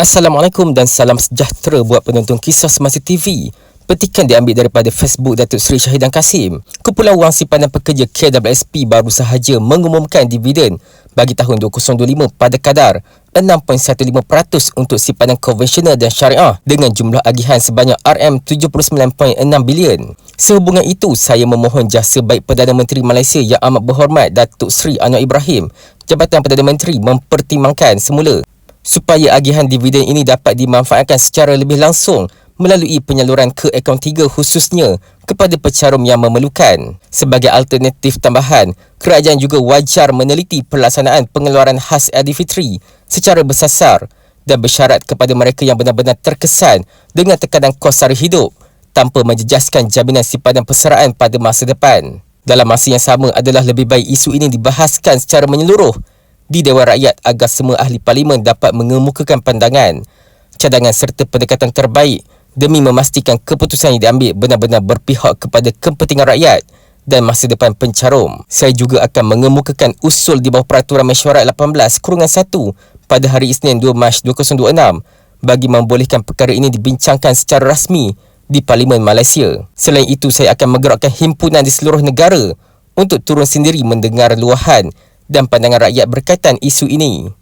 Assalamualaikum dan salam sejahtera buat penonton Kisah Semasa TV. Petikan diambil daripada Facebook Datuk Seri Syahidan Kasim. Kumpulan Wang Simpanan Pekerja KWSP baru sahaja mengumumkan dividen bagi tahun 2025 pada kadar 6.15% untuk simpanan konvensional dan syariah dengan jumlah agihan sebanyak RM79.6 bilion. Sehubungan itu, saya memohon jasa baik Perdana Menteri Malaysia Yang Amat Berhormat Datuk Seri Anwar Ibrahim, Jabatan Perdana Menteri mempertimbangkan semula supaya agihan dividen ini dapat dimanfaatkan secara lebih langsung melalui penyaluran ke akaun 3 khususnya kepada pecarum yang memerlukan. Sebagai alternatif tambahan, kerajaan juga wajar meneliti pelaksanaan pengeluaran khas Aidilfitri secara bersasar dan bersyarat kepada mereka yang benar-benar terkesan dengan tekanan kos sara hidup tanpa menjejaskan jaminan simpanan persaraan pada masa depan. Dalam masa yang sama adalah lebih baik isu ini dibahaskan secara menyeluruh di Dewan Rakyat agar semua ahli parlimen dapat mengemukakan pandangan, cadangan serta pendekatan terbaik demi memastikan keputusan yang diambil benar-benar berpihak kepada kepentingan rakyat dan masa depan pencarum. Saya juga akan mengemukakan usul di bawah Peraturan Mesyuarat 18/1 pada hari Isnin 2 Mac 2026 bagi membolehkan perkara ini dibincangkan secara rasmi di Parlimen Malaysia. Selain itu, saya akan menggerakkan himpunan di seluruh negara untuk turun sendiri mendengar luahan dan pandangan rakyat berkaitan isu ini.